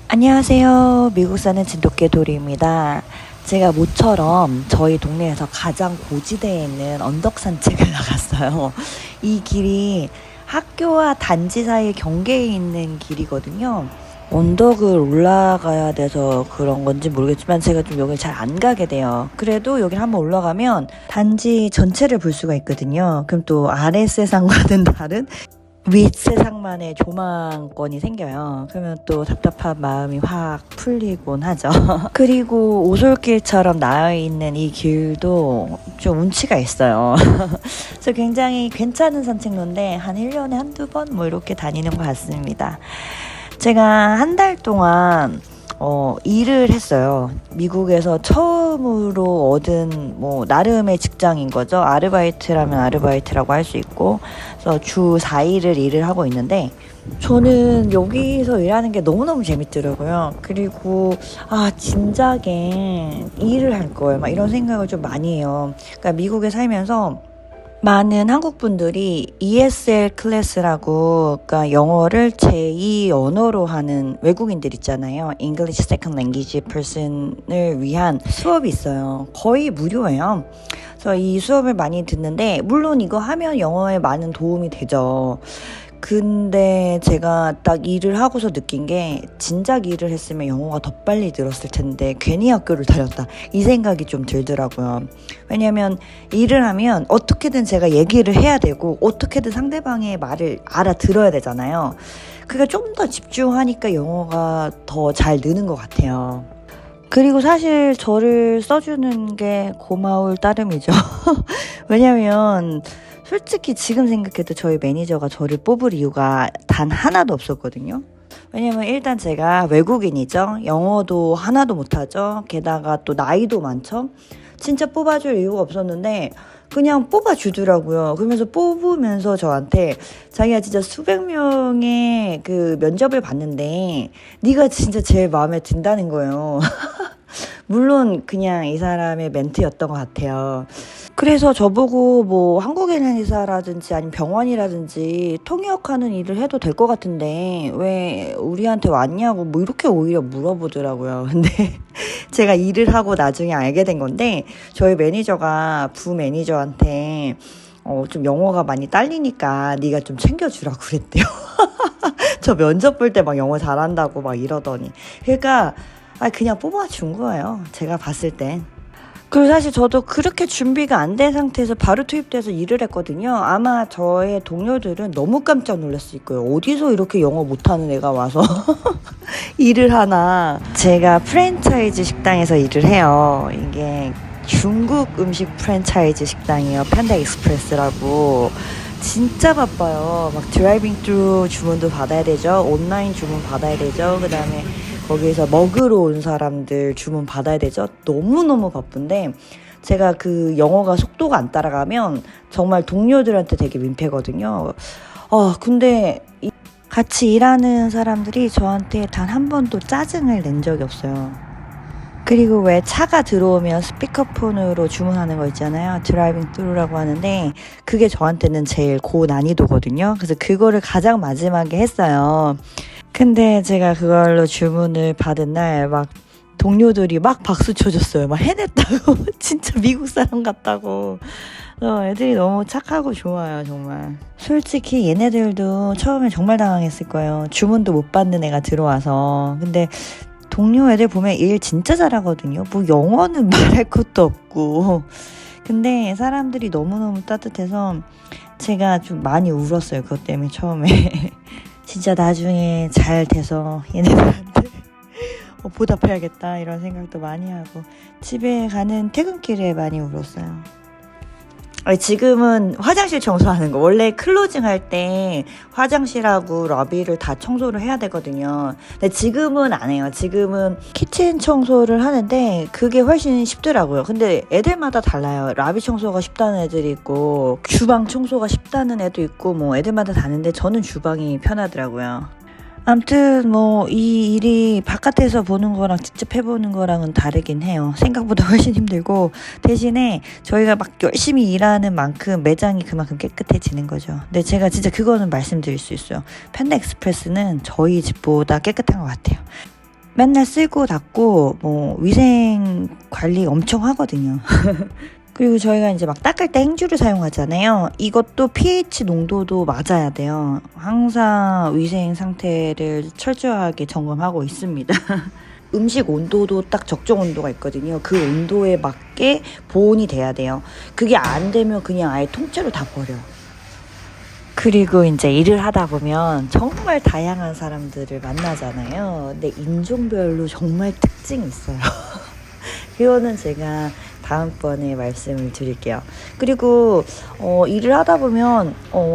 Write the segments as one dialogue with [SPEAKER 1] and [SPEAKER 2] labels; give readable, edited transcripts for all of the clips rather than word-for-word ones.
[SPEAKER 1] 안녕하세요. 미국 사는 진돗개 도리입니다. 제가 모처럼 저희 동네에서 가장 고지대에 있는 언덕 산책을 나갔어요. 이 길이 학교와 단지 사이 경계에 있는 길이거든요. 언덕을 올라가야 돼서 그런 건지 모르겠지만 제가 좀 여기 잘 안 가게 돼요. 그래도 여기 한번 올라가면 단지 전체를 볼 수가 있거든요. 그럼 또 아래 세상과는 다른 윗세상만의 조망권이 생겨요. 그러면 또 답답한 마음이 확 풀리곤 하죠. 그리고 오솔길처럼 나와있는 이 길도 좀 운치가 있어요. 그래서 굉장히 괜찮은 산책로인데 한 1년에 한두 번 뭐 이렇게 다니는 것 같습니다. 제가 한 달 동안 일을 했어요. 미국에서 처음으로 얻은 뭐 나름의 직장인 거죠. 아르바이트라면 아르바이트라고 할 수 있고, 그래서 주 4일을 일을 하고 있는데 저는 여기서 일하는 게 너무너무 재밌더라고요. 그리고 진작에 일을 할 걸 막 이런 생각을 좀 많이 해요. 그러니까 미국에 살면서 많은 한국 분들이 ESL 클래스라고, 그러니까 영어를 제2 언어로 하는 외국인들 있잖아요. English Second Language Person을 위한 수업이 있어요. 거의 무료예요. 그래서 이 수업을 많이 듣는데, 물론 이거 하면 영어에 많은 도움이 되죠. 근데 제가 딱 일을 하고서 느낀 게, 진작 일을 했으면 영어가 더 빨리 늘었을 텐데 괜히 학교를 다녔다, 이 생각이 좀 들더라고요. 왜냐면 일을 하면 어떻게든 제가 얘기를 해야 되고 어떻게든 상대방의 말을 알아들어야 되잖아요. 그게 좀 더 집중하니까 영어가 더 잘 느는 것 같아요. 그리고 사실 저를 써주는 게 고마울 따름이죠. 왜냐면 솔직히 지금 생각해도 저희 매니저가 저를 뽑을 이유가 단 하나도 없었거든요. 왜냐면 일단 제가 외국인이죠. 영어도 하나도 못하죠. 게다가 또 나이도 많죠. 진짜 뽑아줄 이유가 없었는데 그냥 뽑아주더라고요. 그러면서 뽑으면서 저한테 자기가 진짜 수백 명의 그 면접을 봤는데 네가 진짜 제일 마음에 든다는 거예요. 물론 그냥 이 사람의 멘트였던 것 같아요. 그래서 저보고 뭐 한국인 의사라든지 아니면 병원이라든지 통역하는 일을 해도 될 것 같은데 왜 우리한테 왔냐고 뭐 이렇게 오히려 물어보더라고요. 근데 제가 일을 하고 나중에 알게 된 건데, 저희 매니저가 부매니저한테 좀 영어가 많이 딸리니까 네가 좀 챙겨주라고 그랬대요. 저 면접 볼 때 막 영어 잘한다고 막 이러더니. 그러니까 그냥 뽑아준 거예요, 제가 봤을 땐. 그리고 사실 저도 그렇게 준비가 안 된 상태에서 바로 투입돼서 일을 했거든요. 아마 저의 동료들은 너무 깜짝 놀랐을 거예요. 어디서 이렇게 영어 못하는 애가 와서 일을 하나. 제가 프랜차이즈 식당에서 일을 해요. 이게 중국 음식 프랜차이즈 식당이에요. 팬다 익스프레스라고. 진짜 바빠요. 막 드라이빙 트루 주문도 받아야 되죠. 온라인 주문 받아야 되죠. 그 다음에 거기에서 먹으러 온 사람들 주문 받아야 되죠. 너무너무 바쁜데 제가 그 영어가 속도가 안 따라가면 정말 동료들한테 되게 민폐거든요. 근데 같이 일하는 사람들이 저한테 단 한 번도 짜증을 낸 적이 없어요. 그리고 왜 차가 들어오면 스피커폰으로 주문하는 거 있잖아요. 드라이빙 트루라고 하는데 그게 저한테는 제일 고난이도거든요. 그래서 그거를 가장 마지막에 했어요. 근데 제가 그걸로 주문을 받은 날 막 동료들이 막 박수 쳐줬어요. 막 해냈다고. 진짜 미국 사람 같다고. 애들이 너무 착하고 좋아요, 정말. 솔직히 얘네들도 처음에 정말 당황했을 거예요. 주문도 못 받는 애가 들어와서. 근데 동료 애들 보면 일 진짜 잘하거든요. 뭐 영어는 말할 것도 없고. 근데 사람들이 너무너무 따뜻해서 제가 좀 많이 울었어요, 그것 때문에 처음에. 진짜 나중에 잘 돼서 얘네들한테 보답해야겠다 이런 생각도 많이 하고 집에 가는 퇴근길에 많이 울었어요. 지금은 화장실 청소하는 거, 원래 클로징 할 때 화장실하고 러비를 다 청소를 해야 되거든요. 근데 지금은 안 해요. 지금은 키친 청소를 하는데 그게 훨씬 쉽더라고요. 근데 애들마다 달라요. 러비 청소가 쉽다는 애들이 있고 주방 청소가 쉽다는 애도 있고 뭐 애들마다 다른데 저는 주방이 편하더라고요. 아무튼 뭐 이 일이 바깥에서 보는 거랑 직접 해보는 거랑은 다르긴 해요. 생각보다 훨씬 힘들고 대신에 저희가 막 열심히 일하는 만큼 매장이 그만큼 깨끗해지는 거죠. 근데 제가 진짜 그거는 말씀드릴 수 있어요. 팬다 익스프레스는 저희 집보다 깨끗한 것 같아요. 맨날 쓰고 닦고 뭐 위생 관리 엄청 하거든요. 그리고 저희가 이제 막 닦을 때 행주를 사용하잖아요. 이것도 pH 농도도 맞아야 돼요. 항상 위생 상태를 철저하게 점검하고 있습니다. 음식 온도도 딱 적정 온도가 있거든요. 그 온도에 맞게 보온이 돼야 돼요. 그게 안 되면 그냥 아예 통째로 다 버려. 그리고 이제 일을 하다 보면 정말 다양한 사람들을 만나잖아요. 근데 인종별로 정말 특징이 있어요. 그거는 제가 다음번에 말씀을 드릴게요. 그리고 일을 하다 보면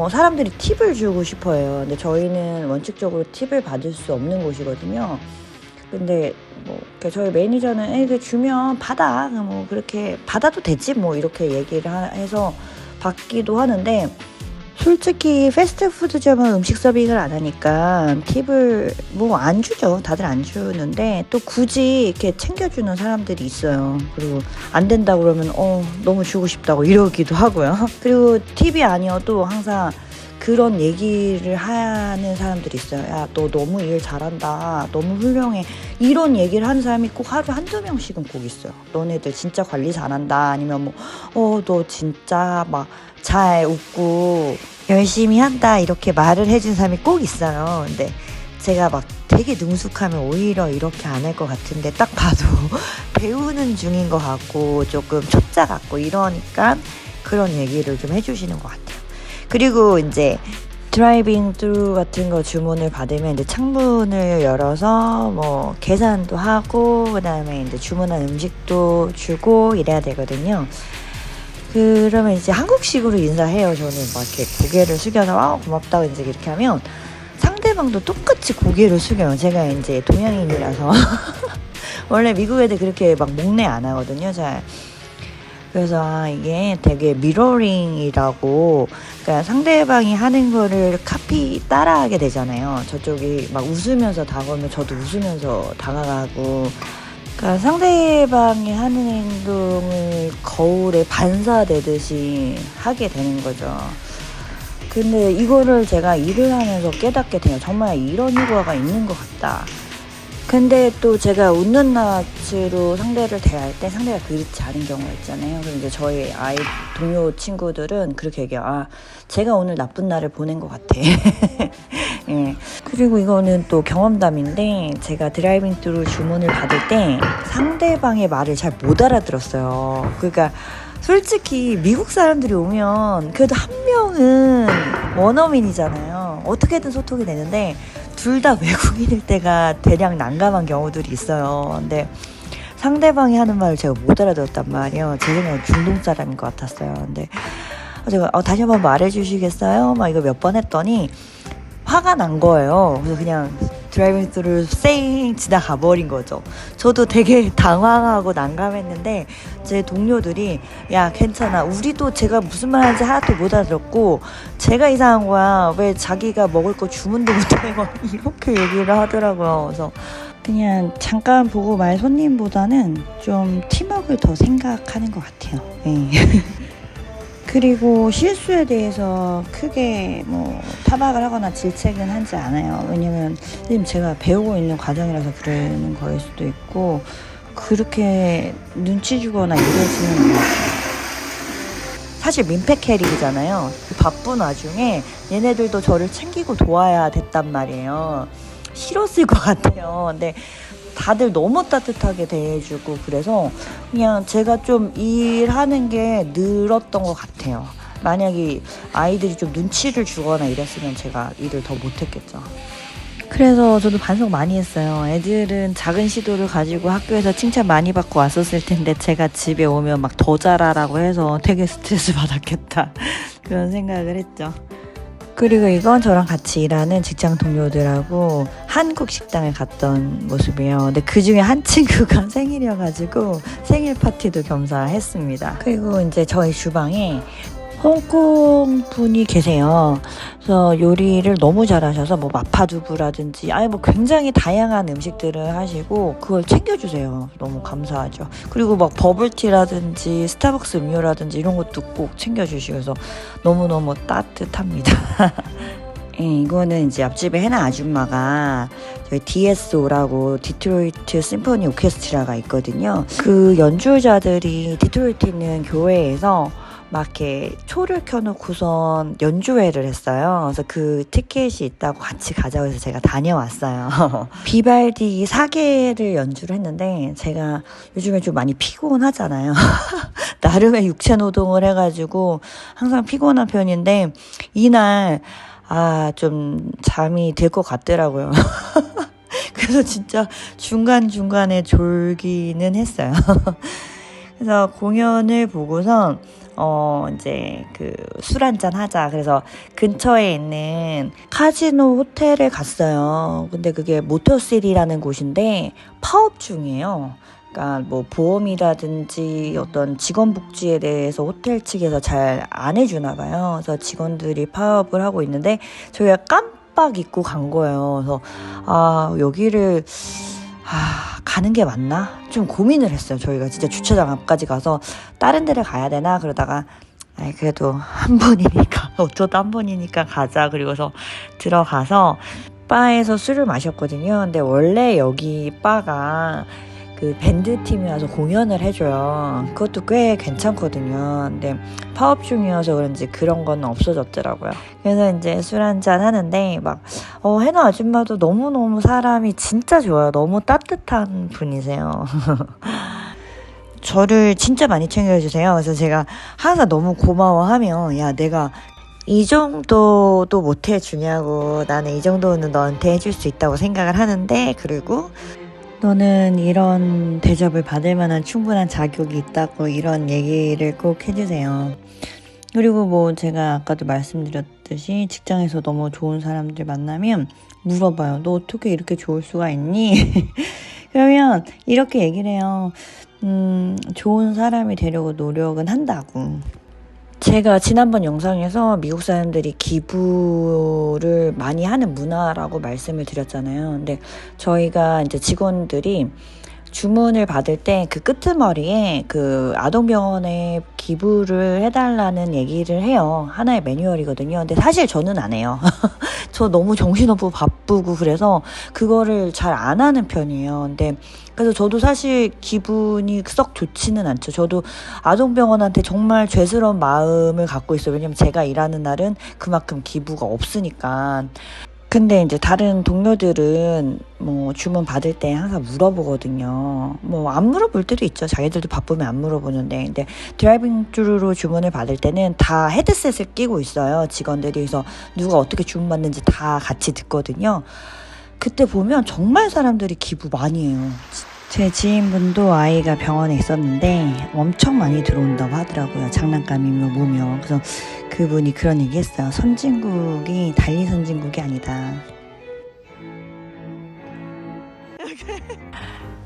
[SPEAKER 1] 사람들이 팁을 주고 싶어요. 근데 저희는 원칙적으로 팁을 받을 수 없는 곳이거든요. 근데 뭐 저희 매니저는 이게 주면 받아, 뭐 그렇게 받아도 되지 뭐 이렇게 얘기를 해서 받기도 하는데, 솔직히 패스트푸드점은 음식 서빙을 안 하니까 팁을 뭐 안 주죠. 다들 안 주는데 또 굳이 이렇게 챙겨주는 사람들이 있어요. 그리고 안 된다 그러면 너무 주고 싶다고 이러기도 하고요. 그리고 팁이 아니어도 항상 그런 얘기를 하는 사람들이 있어요. 야, 너 너무 일 잘한다. 너무 훌륭해. 이런 얘기를 하는 사람이 꼭 하루에 한두 명씩은 꼭 있어요. 너네들 진짜 관리 잘한다. 아니면 너 진짜 막 잘 웃고 열심히 한다. 이렇게 말을 해준 사람이 꼭 있어요. 근데 제가 막 되게 능숙하면 오히려 이렇게 안 할 것 같은데 딱 봐도 배우는 중인 것 같고 조금 초짜 같고 이러니까 그런 얘기를 좀 해주시는 것 같아요. 그리고 이제 드라이빙 트루 같은 거 주문을 받으면 이제 창문을 열어서 뭐 계산도 하고 그다음에 이제 주문한 음식도 주고 이래야 되거든요. 그러면 이제 한국식으로 인사해요. 저는 막 이렇게 고개를 숙여서 고맙다고 이제 이렇게 하면 상대방도 똑같이 고개를 숙여요. 제가 이제 동양인이라서 원래 미국 애들 그렇게 막 목례 안 하거든요. 잘. 그래서 이게 되게 미러링이라고, 그러니까 상대방이 하는 거를 카피 따라하게 되잖아요. 저쪽이 막 웃으면서 다가오면 저도 웃으면서 다가가고, 그러니까 상대방이 하는 행동을 거울에 반사되듯이 하게 되는 거죠. 근데 이거를 제가 일을 하면서 깨닫게 돼요. 정말 이런 효과가 있는 것 같다. 근데 또 제가 웃는 낯으로 상대를 대할 때 상대가 그렇지 않은 경우가 있잖아요. 그럼 이제 저희 아이 동료 친구들은 그렇게 얘기해요. 제가 오늘 나쁜 날을 보낸 것 같아. 예. 그리고 이거는 또 경험담인데, 제가 드라이빙 트루 주문을 받을 때 상대방의 말을 잘 못 알아들었어요. 그러니까 솔직히 미국 사람들이 오면 그래도 한 명은 원어민이잖아요. 어떻게든 소통이 되는데 둘 다 외국인일 때가 대략 난감한 경우들이 있어요. 근데 상대방이 하는 말을 제가 못 알아들었단 말이에요. 제 생각엔 중동 사람인 것 같았어요. 근데 제가 다시 한번 말해주시겠어요? 막 이거 몇 번 했더니 화가 난 거예요. 그래서 그냥 드라이빙 스루를 쌩 지나가 버린 거죠. 저도 되게 당황하고 난감했는데 제 동료들이 야 괜찮아, 우리도 제가 무슨 말 하는지 하나도 못 알아들었고 제가 이상한 거야, 왜 자기가 먹을 거 주문도 못해, 막 이렇게 얘기를 하더라고요. 그래서 그냥 잠깐 보고 말 손님보다는 좀 팀워크를 더 생각하는 것 같아요. 네. 그리고 실수에 대해서 크게 뭐 타박을 하거나 질책은 하지 않아요. 왜냐면 지금 제가 배우고 있는 과정이라서 그러는 거일 수도 있고, 그렇게 눈치 주거나 이러지는 않아요. 사실 민폐 캐릭이잖아요. 바쁜 와중에 얘네들도 저를 챙기고 도와야 됐단 말이에요. 싫었을 것 같아요. 근데 다들 너무 따뜻하게 대해주고 그래서 그냥 제가 좀 일하는 게 늘었던 것 같아요. 만약에 아이들이 좀 눈치를 주거나 이랬으면 제가 일을 더 못했겠죠. 그래서 저도 반성 많이 했어요. 애들은 작은 시도를 가지고 학교에서 칭찬 많이 받고 왔었을 텐데 제가 집에 오면 막 더 잘하라고 해서 되게 스트레스 받았겠다 그런 생각을 했죠. 그리고 이건 저랑 같이 일하는 직장 동료들하고 한국 식당을 갔던 모습이에요. 근데 그 중에 한 친구가 생일이어가지고 생일 파티도 겸사했습니다. 그리고 이제 저희 주방에 홍콩 분이 계세요. 그래서 요리를 너무 잘하셔서 뭐 마파두부라든지 뭐 굉장히 다양한 음식들을 하시고 그걸 챙겨주세요. 너무 감사하죠. 그리고 막 버블티라든지 스타벅스 음료라든지 이런 것도 꼭 챙겨주시고 해서 너무너무 따뜻합니다. 예, 이거는 이제 옆집에 해나 아줌마가 저희 DSO라고 디트로이트 심포니 오케스트라가 있거든요. 그 연주자들이 디트로이트 있는 교회에서 막 이렇게 초를 켜놓고선 연주회를 했어요. 그래서 그 티켓이 있다고 같이 가자고 해서 제가 다녀왔어요. 비발디 4개를 연주를 했는데 제가 요즘에 좀 많이 피곤하잖아요. 나름의 육체 노동을 해가지고 항상 피곤한 편인데 이날 좀 잠이 들 것 같더라고요. 그래서 진짜 중간중간에 졸기는 했어요. 그래서 공연을 보고선 이제 그 술 한잔 하자. 그래서 근처에 있는 카지노 호텔에 갔어요. 근데 그게 모터시리라는 곳인데 파업 중이에요. 그러니까 뭐 보험이라든지 어떤 직원 복지에 대해서 호텔 측에서 잘 안 해주나 봐요. 그래서 직원들이 파업을 하고 있는데 저희가 깜빡 잊고 간 거예요. 그래서 여기를 가는 게 맞나? 좀 고민을 했어요. 저희가 진짜 주차장 앞까지 가서 다른 데를 가야 되나? 그러다가 그래도 한 번이니까 어쩌다 한 번이니까 가자. 그리고서 들어가서 바에서 술을 마셨거든요. 근데 원래 여기 바가 그 밴드팀이 와서 공연을 해줘요. 그것도 꽤 괜찮거든요. 근데 파업 중이어서 그런지 그런 건 없어졌더라고요. 그래서 이제 술 한잔 하는데 막 해나 아줌마도 너무너무 사람이 진짜 좋아요. 너무 따뜻한 분이세요. 저를 진짜 많이 챙겨주세요. 그래서 제가 항상 너무 고마워하면 야 내가 이 정도도 못 해주냐고, 나는 이 정도는 너한테 해줄 수 있다고 생각을 하는데, 그리고 너는 이런 대접을 받을 만한 충분한 자격이 있다고 이런 얘기를 꼭 해주세요. 그리고 뭐 제가 아까도 말씀드렸듯이 직장에서 너무 좋은 사람들 만나면 물어봐요. 너 어떻게 이렇게 좋을 수가 있니? 그러면 이렇게 얘기를 해요. 좋은 사람이 되려고 노력은 한다고. 제가 지난번 영상에서 미국 사람들이 기부를 많이 하는 문화라고 말씀을 드렸잖아요. 근데 저희가 이제 직원들이 주문을 받을 때 그 끄트머리에 그 아동병원에 기부를 해달라는 얘기를 해요. 하나의 매뉴얼이거든요. 근데 사실 저는 안 해요. 저 너무 정신없고 바쁘고 그래서 그거를 잘 안 하는 편이에요. 근데 그래서 저도 사실 기분이 썩 좋지는 않죠. 저도 아동병원한테 정말 죄스러운 마음을 갖고 있어요. 왜냐면 제가 일하는 날은 그만큼 기부가 없으니까. 근데 이제 다른 동료들은 뭐 주문 받을 때 항상 물어보거든요. 뭐 안 물어볼 때도 있죠. 자기들도 바쁘면 안 물어보는데. 근데 드라이빙 뚜루로 주문을 받을 때는 다 헤드셋을 끼고 있어요. 직원들이. 그래서 누가 어떻게 주문 받는지 다 같이 듣거든요. 그때 보면 정말 사람들이 기부 많이 해요. 제 지인분도 아이가 병원에 있었는데 엄청 많이 들어온다고 하더라고요. 장난감이며 뭐며. 그래서 그분이 그런 얘기 했어요. 선진국이 달리 선진국이 아니다.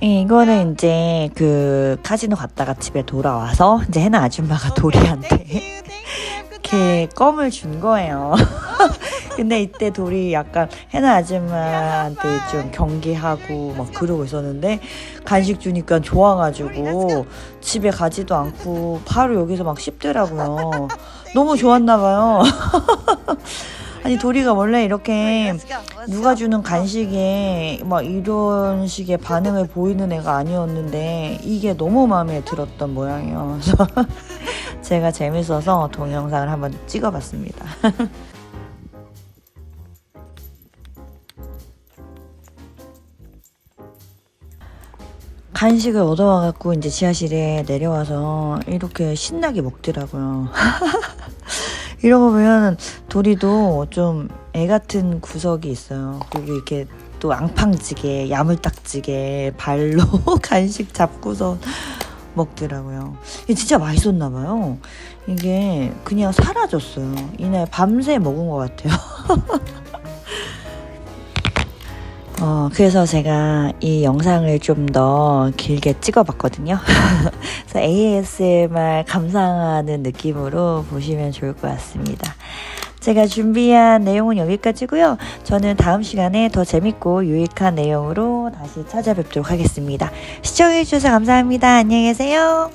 [SPEAKER 1] 이거는 이제 그 카지노 갔다가 집에 돌아와서 이제 해나 아줌마가 도리한테 이렇게 껌을 준 거예요. 근데 이때 도리 약간 해나 아줌마한테 좀 경계하고 막 그러고 있었는데 간식 주니까 좋아가지고 집에 가지도 않고 바로 여기서 막 씹더라고요. 너무 좋았나 봐요. 아니 도리가 원래 이렇게 누가 주는 간식에 막 이런 식의 반응을 보이는 애가 아니었는데 이게 너무 마음에 들었던 모양이에요. 그래서 제가 재밌어서 동영상을 한번 찍어봤습니다. 간식을 얻어와갖고 이제 지하실에 내려와서 이렇게 신나게 먹더라고요. 이런 거 보면 도리도 좀 애 같은 구석이 있어요. 그리고 이렇게 또 앙팡지게 야물딱지게 발로 간식 잡고서 먹더라고요. 이게 진짜 맛있었나 봐요. 이게 그냥 사라졌어요. 이날 밤새 먹은 것 같아요. 그래서 제가 이 영상을 좀 더 길게 찍어봤거든요. 그래서 ASMR 감상하는 느낌으로 보시면 좋을 것 같습니다. 제가 준비한 내용은 여기까지고요. 저는 다음 시간에 더 재밌고 유익한 내용으로 다시 찾아뵙도록 하겠습니다. 시청해주셔서 감사합니다. 안녕히 계세요.